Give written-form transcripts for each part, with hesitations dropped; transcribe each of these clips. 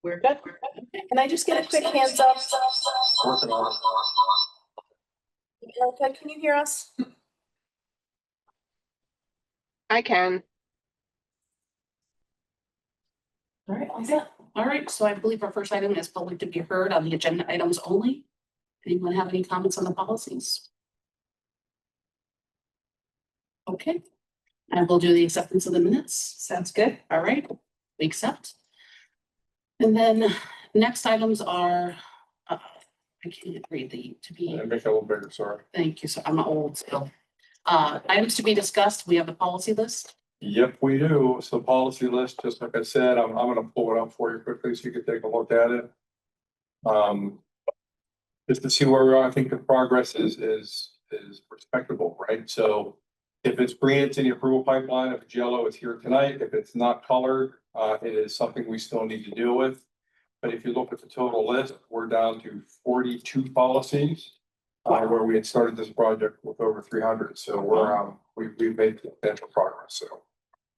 We're good. Can I just get a quick hands up? Working on it. Erica, can you hear us? I can. All right, all set. All right, so I believe our first item is public to be heard on the agenda items only. Anyone have any comments on the policies? Okay, and we'll do the acceptance of the minutes. Sounds good. All right, we accept. And then next items are, I can't read the to be. And make it a little bigger, sorry. Thank you. So I'm old still. Items to be discussed. We have the policy list. Yep, we do. So policy list, just like I said, I'm gonna pull it up for you quickly so you can take a look at it. Just to see where we are, I think the progress is respectable, right? So if it's green, it's in the approval pipeline. If it's yellow, it's here tonight. If it's not colored, it is something we still need to deal with. But if you look at the total list, we're down to 42 policies. Where we had started this project with over 300. So we've made substantial progress. So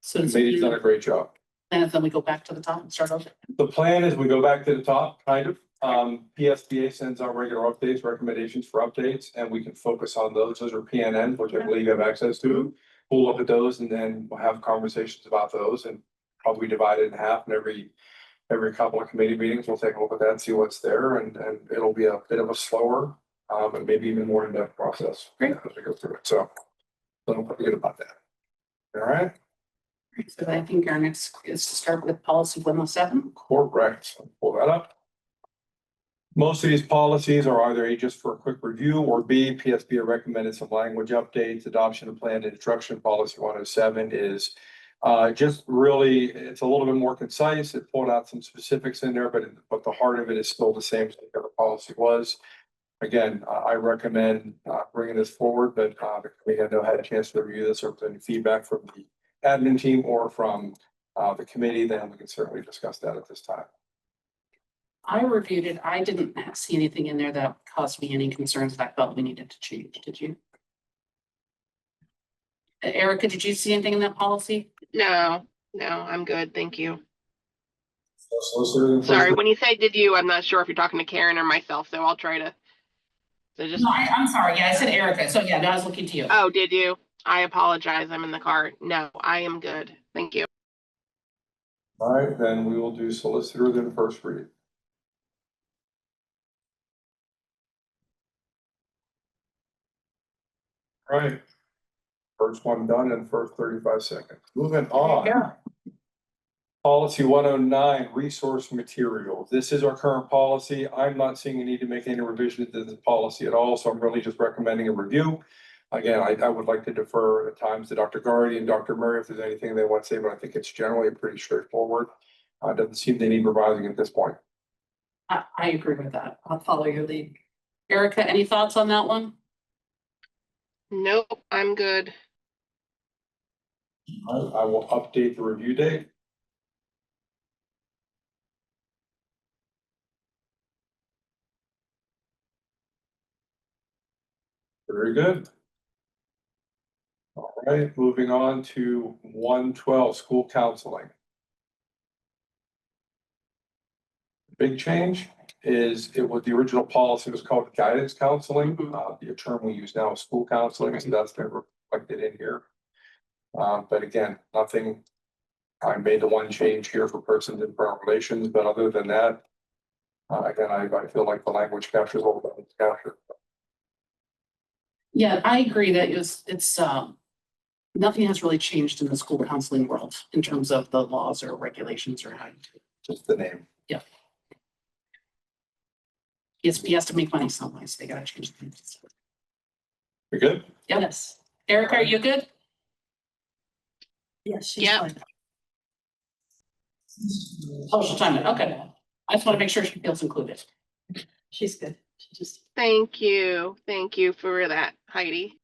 So Committee's done a great job. and then we go back to the top and start over. The plan is we go back to the top, kind of. PSBA sends out regular updates, recommendations for updates, and we can focus on those. Those are PNN, which I believe you have access to. We'll look at those and then we'll have conversations about those and probably divide it in half. And every couple of committee meetings, we'll take a look at that and see what's there. And it'll be a bit of a slower, and maybe even more in-depth process. Great. As we go through it. So I'm pretty good about that. All right. So I think our next is to start with policy 107. Correct. Pull that up. Most of these policies are either A, just for a quick review, or B, PSBA recommended some language updates. Adoption of planned instruction policy 107 is just really, it's a little bit more concise. It pulled out some specifics in there, but the heart of it is still the same as the other policy was. Again, I recommend bringing this forward, but we had had a chance to review this, or if there's any feedback from the admin team or from the committee, then we can certainly discuss that at this time. I reviewed it. I didn't see anything in there that caused me any concerns that I felt we needed to change. Did you? Erica, did you see anything in that policy? No, I'm good. Thank you. Solicitor, Sorry, when you say did you, I'm not sure if you're talking to Karen or myself, so I'll try to. So just, No, I'm sorry. Yeah, I said Erica. So yeah, no, I was looking to you. oh, did you? I apologize. I'm in the car. No, I am good. Thank you. All right, then we will do solicitor, then first read. All right. First one done in first 35 seconds. Moving on. Yeah. Policy 109, resource materials. This is our current policy. I'm not seeing a need to make any revisions to this policy at all, so I'm really just recommending a review. Again, I would like to defer at times to Dr. Gardy and Dr. Murray if there's anything they want to say, but I think it's generally pretty straightforward. Doesn't seem they need revising at this point. I agree with that. I'll follow your lead. Erica, any thoughts on that one? Nope, I'm good. I will update the review date. Very good. All right, moving on to 112, school counseling. Big change is the original policy was called guidance counseling. The term we use now is school counseling, so that's been reflected in here. But again, nothing. I made the one change here for persons in parental relations, but other than that, again, I feel like the language captures all that it's captured. Yeah, I agree that it's nothing has really changed in the school counseling world in terms of the laws or regulations or how you do it. Just the name. PSB has to make money some ways. They gotta change things. We good? Yes. Erica, are you good? Yes, she's Yep. fine. Oh, she's on it. Okay. I just want to make sure she feels included. She's good. She just. Thank you. Thank you for that, Heidi.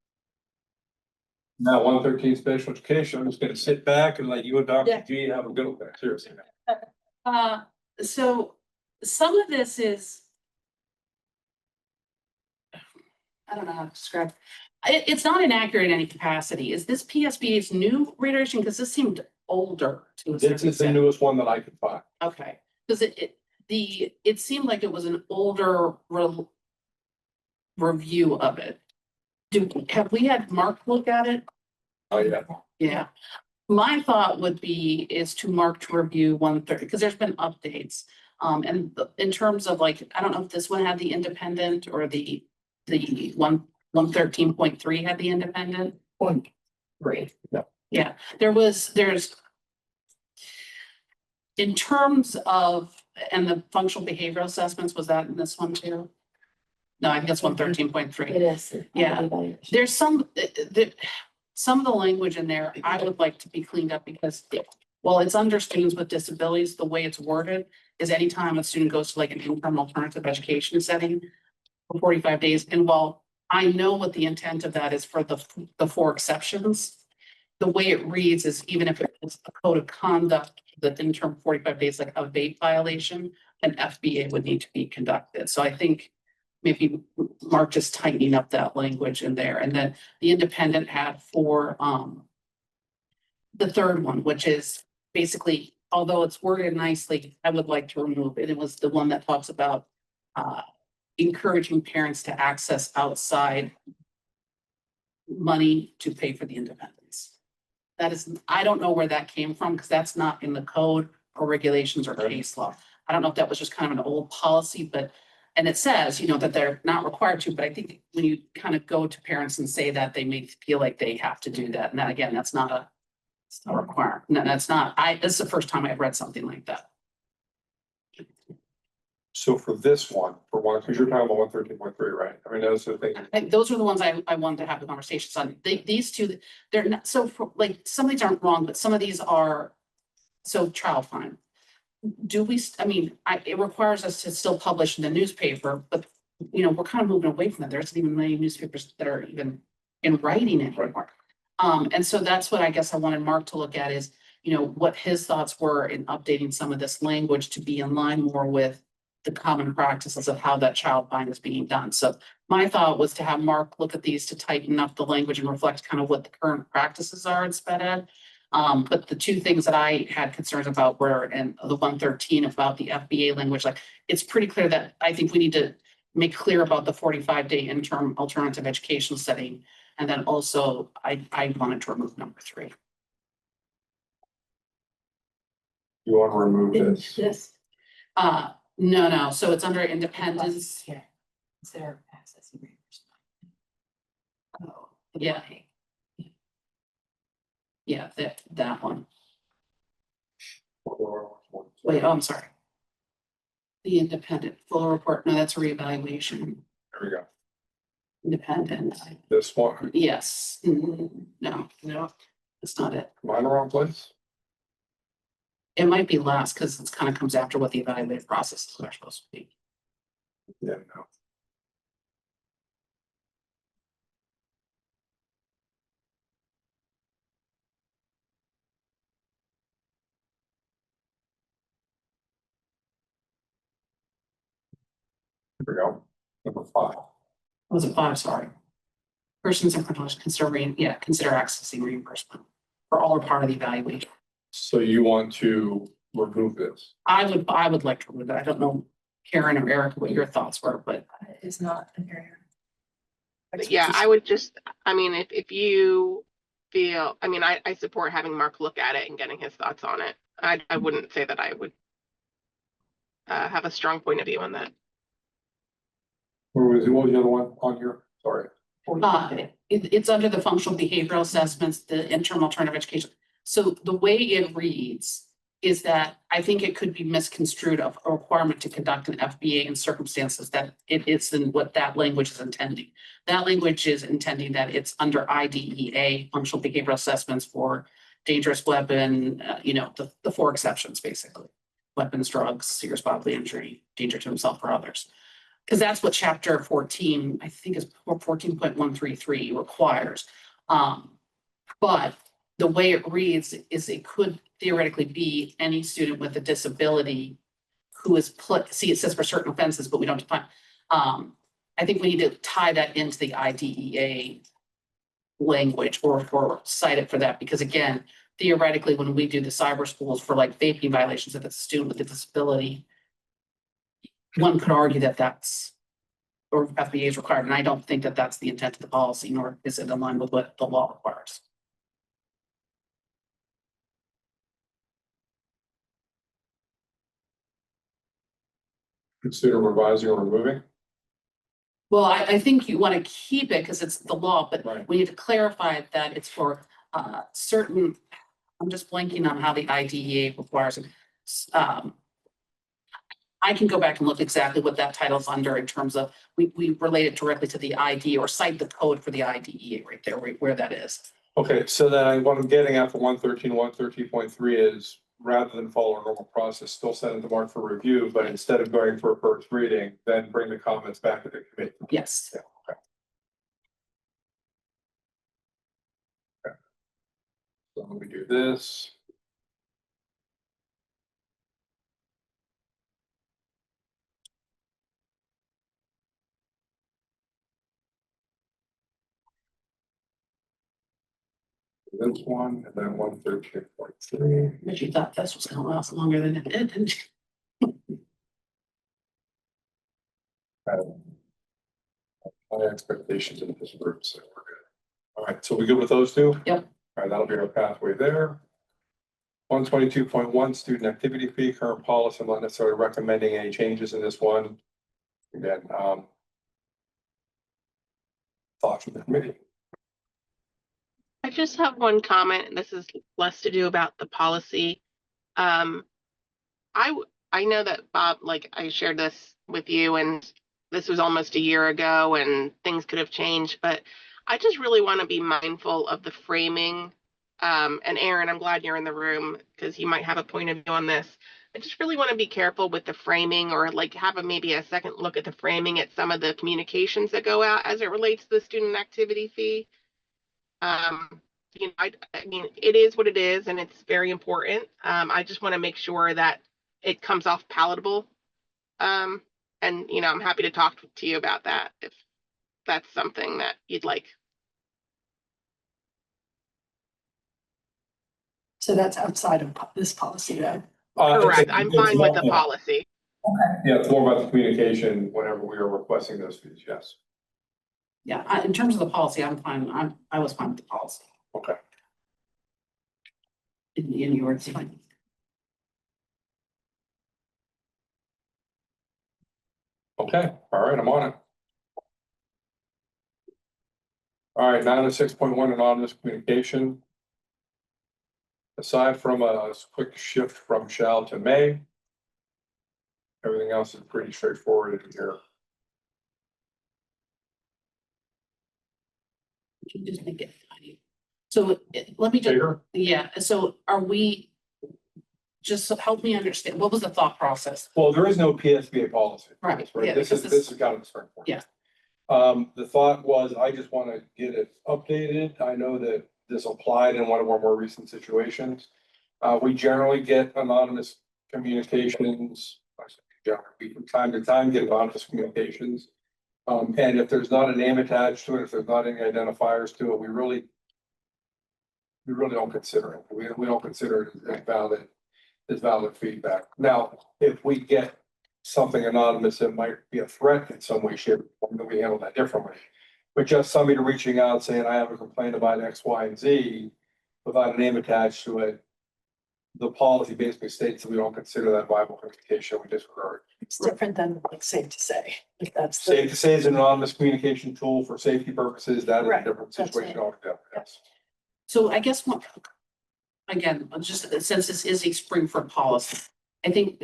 Now, 113 special education, I'm just gonna sit back and let you and Dr. Yeah. G have a go there, seriously. So some of this is, I don't know how to describe. It's not inaccurate in any capacity. Is this PSBA's new reiteration? Because this seemed older to a This certain is the extent. newest one that I could find. Okay, because it it seemed like it was an older review of it. Have we had Mark look at it? Oh, yeah. Yeah. My thought would be is to Mark to review 130, because there's been updates. And in terms of like, I don't know if this one had the independent or the 113.3 had the independent. Great. Yeah, there's. In terms of, and the functional behavioral assessments, was that in this one too? No, I think that's 113.3. It is. Yeah. There's some of the language in there I would like to be cleaned up because while it's under students with disabilities, the way it's worded is anytime a student goes to like an interim alternative education setting for 45 days. And while I know what the intent of that is for the 4 exceptions, the way it reads is even if it's a code of conduct, the interim 45 days, like a vape violation, an FBA would need to be conducted. So I think maybe Mark just tightening up that language in there. And then the independent had for the third one, which is basically, although it's worded nicely, I would like to remove it. It was the one that talks about encouraging parents to access outside money to pay for the independence. That is, I don't know where that came from because that's not in the code or regulations or case law. I don't know if that was just kind of an old policy, but, and it says, you know, that they're not required to, but I think when you kind of go to parents and say that, they may feel like they have to do that. And that, again, that's not a, it's not a requirement. No, that's not, this is the first time I've read something like that. So for this one, because you're talking about 113.3, right? I mean, those are the things. Those are the ones I wanted to have the conversations on. These two, they're not, so for, like, some of these aren't wrong, but some of these are, so child fine. Do we, I mean, it requires us to still publish in the newspaper, but, you know, we're kind of moving away from that. There isn't even many newspapers that are even in writing anymore. And so that's what I guess I wanted Mark to look at is, you know, what his thoughts were in updating some of this language to be in line more with the common practices of how that child find is being done. So my thought was to have Mark look at these to tighten up the language and reflect kind of what the current practices are in sped ed. But the 2 things that I had concerns about were in the 113 about the FBA language, like it's pretty clear that I think we need to make clear about the 45-day interim alternative education setting. And then also I wanted to remove number 3. You want to remove this? This. No. So it's under independence. Yeah. Is there access and reimbursement? Oh. Yeah. Yeah, that one. Wait, oh, I'm sorry. The independent full report. No, that's reevaluation. There we go. Independent. This one, Yes. No, that's not it. am I in the wrong place? It might be last because it kind of comes after what the evaluative processes are supposed to be. Yeah, no. Here we go. Number 5. Was it 5? Sorry. Persons in privilege consider accessing reimbursement for all or part of the evaluation. So you want to remove this? I would like to remove it. I don't know, Karen or Erica, what your thoughts were, but It's not an area. But yeah, I would just, I mean, if you feel, I mean, I support having Mark look at it and getting his thoughts on it. I wouldn't say that I would have a strong point of view on that. What was the other one on here? Sorry. it's under the functional behavioral assessments, the interim alternative education. So the way it reads is that I think it could be misconstrued of a requirement to conduct an FBA in circumstances that it is in what that language is intending. That language is intending that it's under IDEA, functional behavioral assessments for dangerous weapon, the 4 exceptions, basically. Weapons, drugs, serious bodily injury, danger to himself or others. Because that's what chapter 14, I think is 14.133 requires. But the way it reads is it could theoretically be any student with a disability who is, see, it says for certain offenses, but we don't define. I think we need to tie that into the IDEA language or cite it for that, because again, theoretically, when we do the cyber schools for like vaping violations, if it's a student with a disability, one could argue that that's, or FBA is required, and I don't think that that's the intent of the policy, nor is it in line with what the law requires. Consider revising or removing. Well, I think you want to keep it because it's the law, but Right. we need to clarify that it's for certain, I'm just blanking on how the IDEA requires it. I can go back and look exactly what that title's under in terms of, we relate it directly to the ID or cite the code for the IDEA right there, where that is. Okay, so then what I'm getting at for 113.3 is rather than follow a normal process, still send it to Mark for review, but instead of going for a first reading, then bring the comments back to the committee. Yes. Yeah, okay. Okay. So let me do this. This one, and then 113.3. But you thought this was gonna last longer than it did, didn't you? My expectations in this group, so we're good. All right, so we good with those two? Yep. All right, that'll be our pathway there. 122.1 student activity fee, current policy, I'm not necessarily recommending any changes in this one. Again, thoughts from the committee. I just have one comment, and this is less to do about the policy. I know that Bob, like I shared this with you, and this was almost a year ago, and things could have changed, but I just really want to be mindful of the framing. And Aaron, I'm glad you're in the room because you might have a point of view on this. I just really want to be careful with the framing, or like have maybe a second look at the framing at some of the communications that go out as it relates to the student activity fee. I mean, it is what it is, and it's very important. I just want to make sure that it comes off palatable. And I'm happy to talk to you about that if that's something that you'd like. So that's outside of this policy then? Correct. I'm fine with the policy. Yeah, it's more about the communication whenever we are requesting those fees, yes. Yeah, in terms of the policy, I'm fine. I was fine with the policy. Okay. In yours, fine. Okay, all right, I'm on it. All right, 906.1 anonymous communication. Aside from a quick shift from shall to may, everything else is pretty straightforward in here. You can just make it funny. So let me just, Bigger? yeah, so are we, just help me understand, what was the thought process? Well, there is no PSBA policy. Right, yeah, This because is kind of a starting point. Yeah. The thought was, I just want to get it updated. I know that this applied in one of our more recent situations. We generally get anonymous communications. We from time to time get anonymous communications. And if there's not a name attached to it, if there's not any identifiers to it, we really don't consider it. We don't consider it as valid feedback. Now, if we get something anonymous that might be a threat in some way, shape, or form, then we handle that differently. But just somebody reaching out saying, I have a complaint about X, Y, and Z, without a name attached to it, the policy basically states that we don't consider that viable communication, we disregard. It's different than like safe to say, like that's. the- Safe to say is an anonymous communication tool for safety purposes, that is a Right, different that's situation right. altogether, yes. So I guess what, again, just since this is a Springford policy, I think,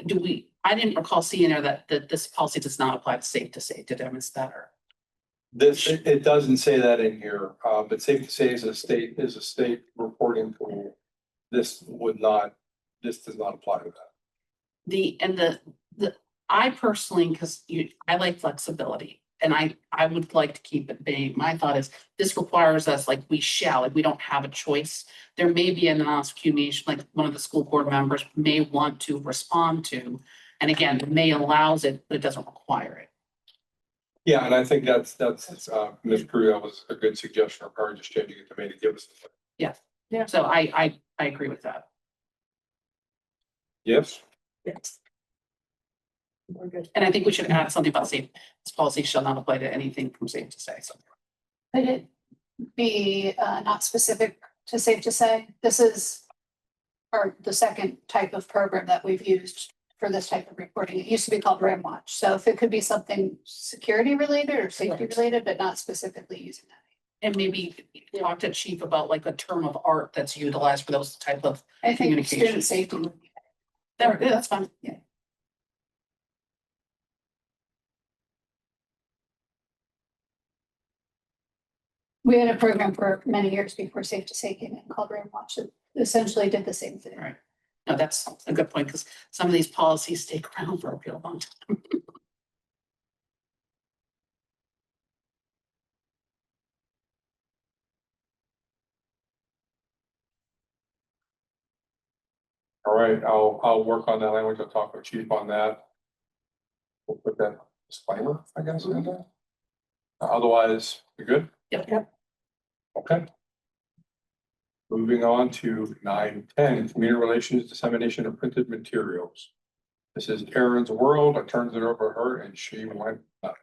I didn't recall seeing there that this policy does not apply to safe to say, did I miss that or? It doesn't say that in here, but safe to say is a state reporting tool. This does not apply to that. I personally, because I like flexibility and I would like to keep it vague. My thought is this requires us, like we shall, like we don't have a choice. There may be an anonymous communication, like one of the school board members may want to respond to. And again, the may allows it, but it doesn't require it. Yeah, and I think that's Ms. Crew, that was a good suggestion, or just changing it to maybe give us. So I agree with that. Yes, Yes. We're good. And I think we should add something about safe, this policy shall not apply to anything from safe to say, so. Could it be not specific to safe to say? This is the second type of program that we've used for this type of reporting. It used to be called RAM Watch. So if it could be something security related or safety related, but not specifically using that. And maybe talk to chief about like a term of art that's utilized for those type of, I think student Communications. safety would be. that's fine. Yeah. We had a program for many years before Safe to Say came in called RAM Watch. It essentially did the same thing. Right. No, that's a good point, because some of these policies take around for a real long time. All right, I'll work on that language. I'll talk with chief on that. We'll put that disclaimer, I guess, in there. Otherwise, we good? Yep. Okay. Moving on to 9:10, community relations dissemination of printed materials. This is Erin's world. I turned it over to her and she went nuts.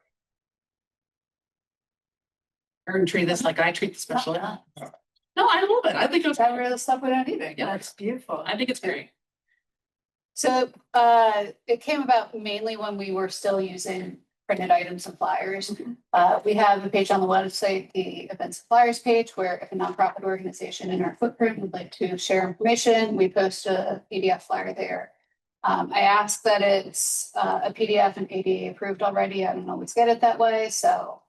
Erin treat this like I treat the special ed. No, I love it. I think it's, That really stuff without anything. Yeah. That's beautiful. I think it's great. So it came about mainly when we were still using printed items and flyers. We have a page on the website, the events and flyers page, where if a nonprofit organization in our footprint would like to share information, we post a PDF flyer there. I ask that it's a PDF and ADA approved already. I don't always get it that way, so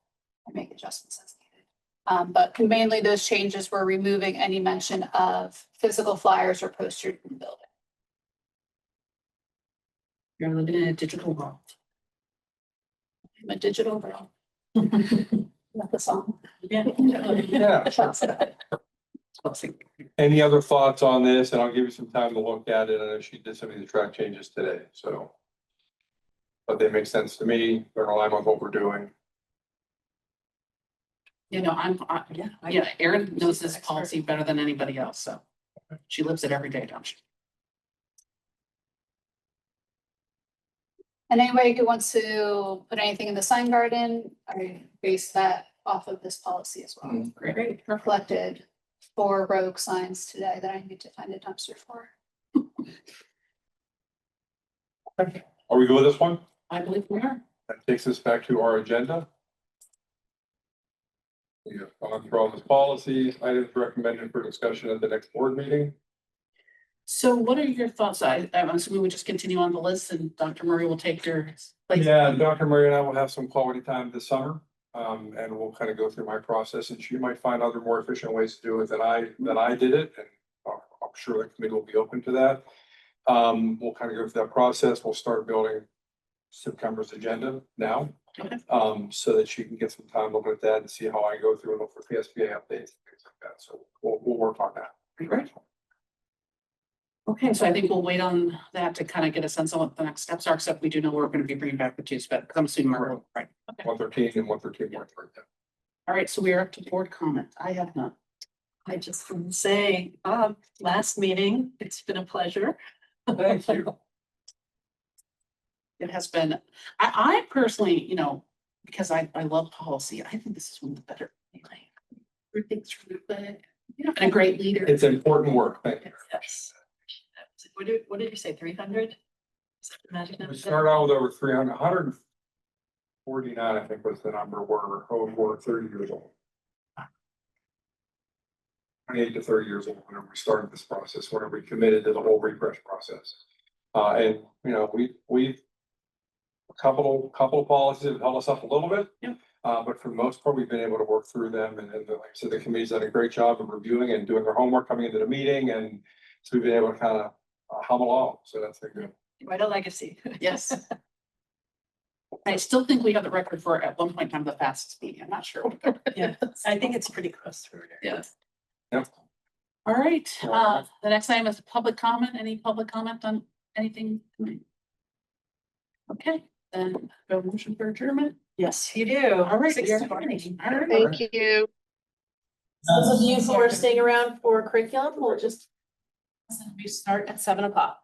I make adjustments as needed. But mainly those changes were removing any mention of physical flyers or posters in the building. You're living in a digital world. I'm a digital girl. Not the song. Yeah, sure. Let's see. Any other thoughts on this? And I'll give you some time to look at it. I know she did some of the track changes today, so. But they make sense to me. They're in line with what we're doing. You know, yeah, Erin knows this policy better than anybody else, so. She lives it every day, don't she? And anybody who wants to put anything in the sign garden, I base that off of this policy as well. Great. Reflected 4 rogue signs today that I need to find a dumpster for. Are we good with this one? I believe we are. That takes us back to our agenda. We have gone through all these policies, items recommended for discussion at the next board meeting. So what are your thoughts? I'm assuming we just continue on the list and Dr. Murray will take your place. Yeah, Dr. Murray and I will have some quality time this summer. And we'll kind of go through my process and she might find other more efficient ways to do it than I did it. And I'm sure the committee will be open to that. We'll kind of go through that process. We'll start building September's agenda now. Okay. So that she can get some time looking at that and see how I go through and look for PSBA updates and things like that. So we'll work on that. Great. Okay, so I think we'll wait on that to kind of get a sense of what the next steps are, except we do know we're going to be bringing back the 2 spec. I'm assuming we're right. Okay. 113 and 113. All right, so we are up to board comment. I have none. I just want to say, last meeting, it's been a pleasure. Thank you. It has been, I personally, you know, because I love policy, I think this is one of the better. Everything's really good. You know, and a great leader. It's important work. Thank you. Yes. What did you say, 300? Is that the magic number? We started out with over 300, 149, I think was the number. We're over 30 years old. 28 to 30 years old whenever we started this process, whenever we committed to the whole refresh process. And, you know, we a couple of policies have held us up a little bit. Yeah. But for the most part, we've been able to work through them and like I said, the committee's done a great job of reviewing and doing their homework coming into the meeting. And so we've been able to kind of hum along. So that's been good. Quite a legacy. Yes. I still think we have the record for at one point in time the fastest meeting. I'm not sure. Yeah, I think it's pretty close to it. Yes. Yep. All right, the next item is public comment. Any public comment on anything tonight? Okay, then go motion for adjournment. Yes, you do. All right. 6:20. All right. Thank you. Those of you who are staying around for curriculum, we'll just, we start at 7 o'clock.